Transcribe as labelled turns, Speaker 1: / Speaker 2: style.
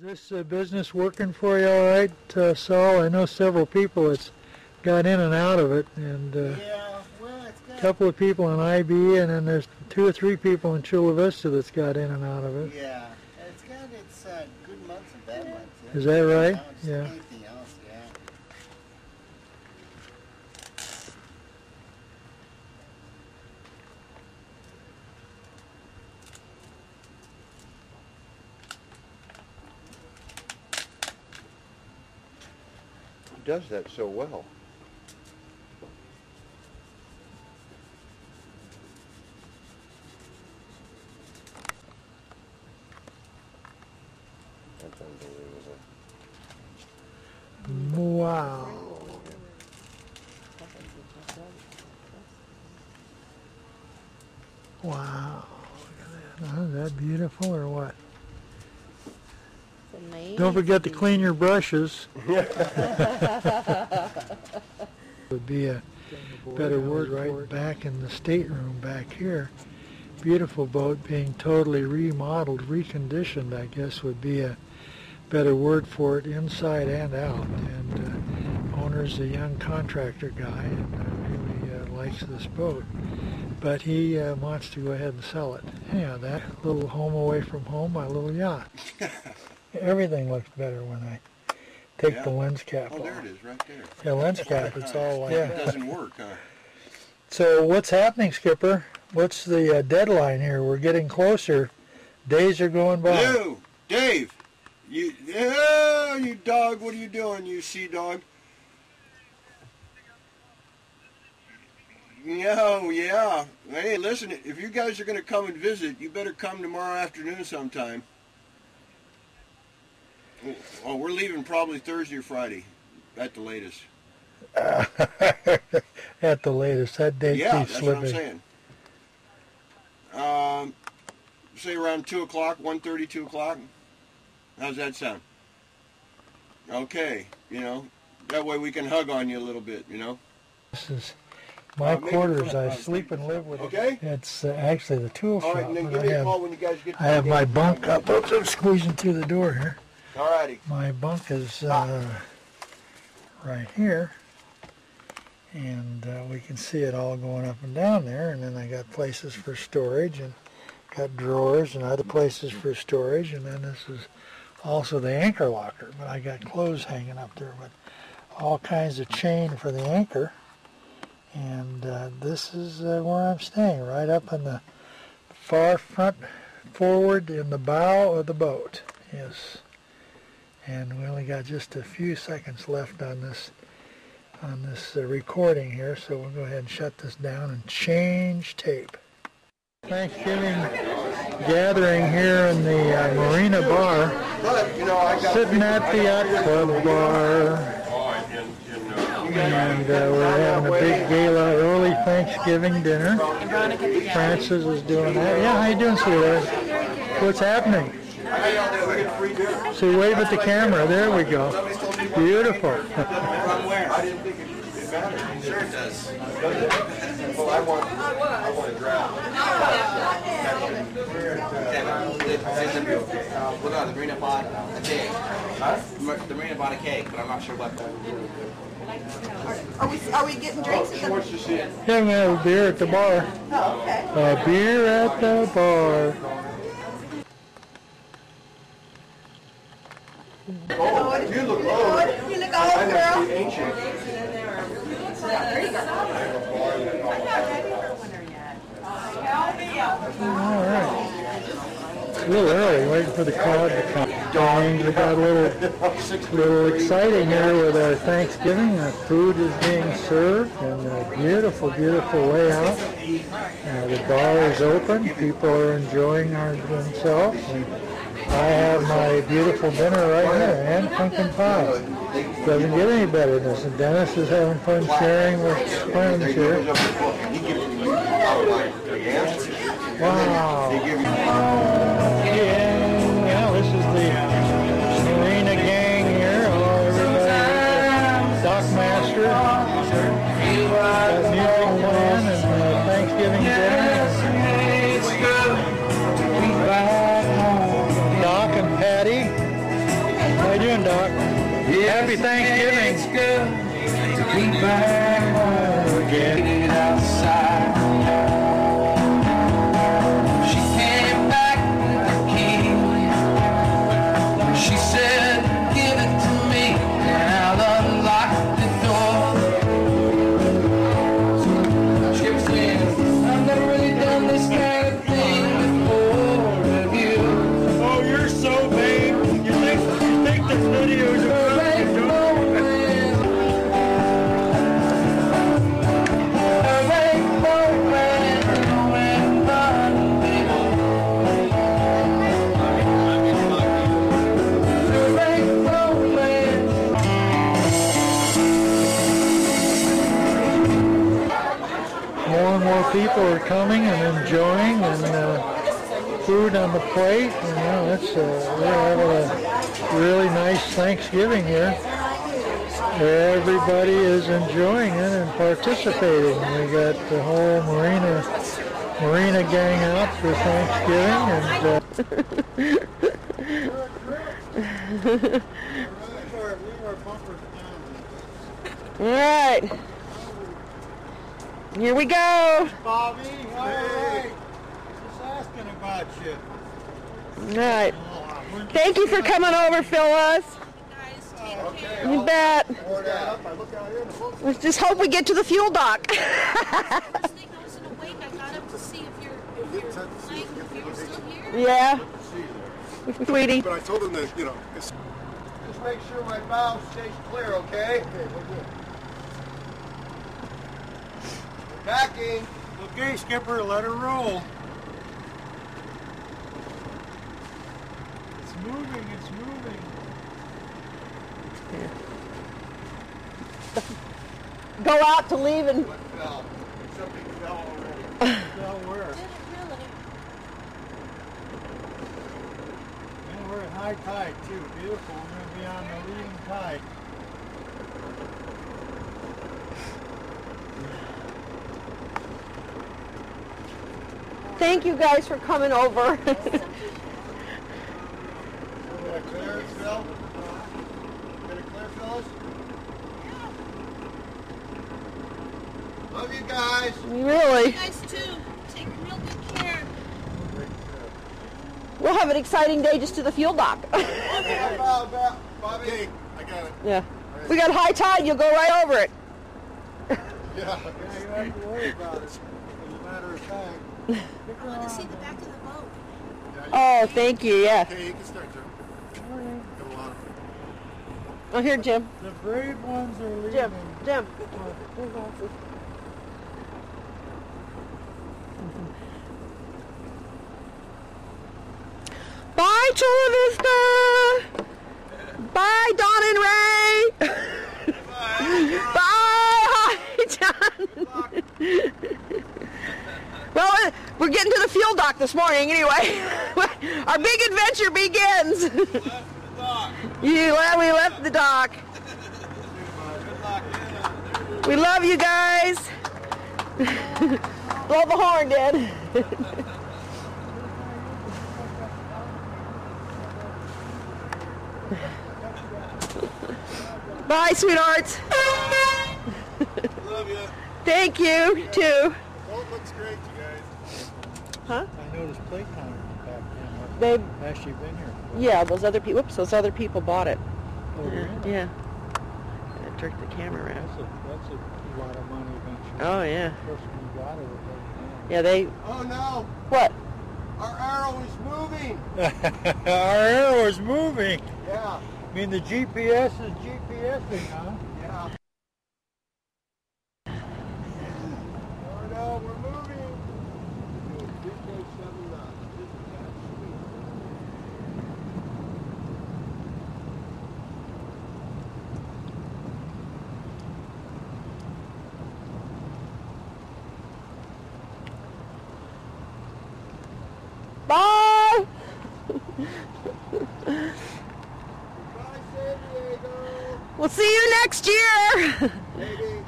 Speaker 1: Is this business working for you all right, Saul? I know several people that's got in and out of it, and
Speaker 2: yeah, well, it's got
Speaker 1: a couple of people in IB, and then there's 2 or 3 people in Chula Vista that's got in and out of it.
Speaker 2: Yeah, it's got its good months and bad months.
Speaker 1: Is that right?
Speaker 2: Yeah.
Speaker 1: Yeah.
Speaker 2: Anything else, yeah.
Speaker 3: He does that so well. That's unbelievable.
Speaker 1: Wow. Wow. Look at that. Is that beautiful or what? Don't forget to clean your brushes. Would be a better word right back in the stateroom back here. Beautiful boat being totally remodeled, reconditioned, I guess would be a better word for it, inside and out. And owner's a young contractor guy and really likes this boat. But he wants to go ahead and sell it. Yeah, that little home away from home, my little yacht. Everything looks better when I take the lens cap off.
Speaker 3: Oh, there it is, right there.
Speaker 1: Yeah, lens cap, it's all like
Speaker 3: It doesn't work, huh?
Speaker 1: So what's happening, Skipper? What's the deadline here? We're getting closer. Days are going by.
Speaker 3: Hello, Dave. You dog, what are you doing, you sea dog? Yeah. Hey, listen, if you guys are going to come and visit, you better come tomorrow afternoon sometime. Oh, we're leaving probably Thursday or Friday, at the latest.
Speaker 1: At the latest. That date keeps slipping.
Speaker 3: That's what I'm saying. Say around 2 o'clock, 1:30, 2 o'clock. How's that sound? Okay, that way we can hug on you a little bit,
Speaker 1: This is my quarters. I sleep and live with
Speaker 3: Okay?
Speaker 1: it. It's actually the tool shop.
Speaker 3: All right, and then give me a call when you guys get to
Speaker 1: I have my bunk up. Oops, I'm squeezing through the door here.
Speaker 3: All righty.
Speaker 1: My bunk is right here, and we can see it all going up and down there, and then I got places for storage, and got drawers and other places for storage, and then this is also the anchor locker, but I got clothes hanging up there, but all kinds of chain for the anchor, and this is where I'm staying, right up in the far front, forward in the bow of the boat. Yes. And we only got just a few seconds left on this recording here, so we'll go ahead and shut this down and change tape. Thanksgiving gathering here in the Marina Bar, sitting at the Yacht Club bar, and we're having a big gala early Thanksgiving dinner. Francis is doing that. Yeah, how you doing, sweetheart? What's happening? So wave at the camera. There we go. Beautiful.
Speaker 3: From where? I didn't think it mattered. Sure it does. Well, I want to grab.
Speaker 4: Well, no, the Marina bought a cake. Huh? The Marina bought a cake, but I'm not sure what.
Speaker 5: Are we getting drinks?
Speaker 3: She wants to see it.
Speaker 1: Yeah, we have a beer at the bar.
Speaker 5: Oh, okay.
Speaker 1: A beer at the bar.
Speaker 3: You look old.
Speaker 5: You look old, girl.
Speaker 3: Ancient.
Speaker 5: There you go.
Speaker 1: All right. It's a little early, waiting for the crowd to come. We got a little exciting here with our Thanksgiving. Food is being served, and a beautiful, beautiful layout. The bar is open. People are enjoying themselves. And I have my beautiful dinner right here, and pumpkin pie. Doesn't get any better than this. And Dennis is having fun sharing with friends here. Wow. Yeah, this is the Marina gang here. Hello, everybody. Dock Master. Got music playing and Thanksgiving dinner. Doc and Patty. you doing, Doc? Happy Thanksgiving.
Speaker 6: It's good to be back home again outside. She came back with the key. She said, give it to me, and I'll unlock the door. She kept saying, I've never really done this kind of thing before with you.
Speaker 1: Oh, you're so vain. You think this video is about more and more people are coming and enjoying, and food on the plate. And, we're having a really nice Thanksgiving here. Everybody is enjoying it and participating. We got the whole marina gang out for Thanksgiving, and
Speaker 7: All right. Here we go.
Speaker 1: Bobby, all right. Just asking about you.
Speaker 7: All right. Thank you for coming over, Phyllis. You bet. Let's just hope we get to the fuel dock.
Speaker 5: I was in a wake. I got up to see if you're still here.
Speaker 7: Yeah. Sweetie.
Speaker 8: But I told him that, just
Speaker 3: make sure my valve stays clear, okay? Backing.
Speaker 1: Okay, Skipper, let her roll. It's moving, it's moving.
Speaker 7: Go out to leave and...
Speaker 3: Fell. Something fell already.
Speaker 1: Fell where?
Speaker 5: Did it really?
Speaker 1: And we're at high tide too. Beautiful. We're going to be on the leading tide.
Speaker 7: Thank you guys for coming over.
Speaker 3: Clear, Phil? Get it clear, Phyllis? Love you guys.
Speaker 7: Really?
Speaker 5: You guys too. Take real good care.
Speaker 7: We'll have an exciting day just to the fuel dock.
Speaker 3: Bobby.
Speaker 8: hey, I got it.
Speaker 7: Yeah. We got high tide, you'll go right over it.
Speaker 3: Yeah.
Speaker 1: Yeah, you don't have to worry about it. As a matter of fact.
Speaker 5: I want to see the back of the boat.
Speaker 7: Oh, thank you, yeah.
Speaker 8: Okay, you can start, Jim. Got a lot of
Speaker 7: Oh, here, Jim.
Speaker 1: The brave ones are leaving.
Speaker 7: Jim. Bye, Chula Vista. Bye, Don and Ray. Bye. Hi, John. Well, we're getting to the fuel dock this morning anyway. Our big adventure begins. We left the dock. We love you guys. Blow the horn, Dad. Bye, sweethearts.
Speaker 8: Love you.
Speaker 7: Thank you, too.
Speaker 8: Boat looks great, you guys.
Speaker 7: Huh?
Speaker 1: I noticed plate counters back then.
Speaker 7: They,
Speaker 1: I've actually been here.
Speaker 7: yeah, those other people, whoops, those other people bought it.
Speaker 1: Oh, really?
Speaker 7: Yeah. I jerked the camera around.
Speaker 1: That's a lot of money eventually.
Speaker 7: Oh, yeah.
Speaker 1: Of course, when you got it, it
Speaker 7: Yeah, they,
Speaker 3: Oh no,
Speaker 7: what?
Speaker 3: our arrow is moving.
Speaker 1: Our arrow is moving.
Speaker 3: Yeah.
Speaker 1: I mean, the GPS is GPSing, huh?
Speaker 3: Yeah. Oh no, we're moving. Doing 3.7 knots.
Speaker 7: Bye!
Speaker 3: Bye, San Diego.
Speaker 7: We'll see you next year!
Speaker 3: Maybe.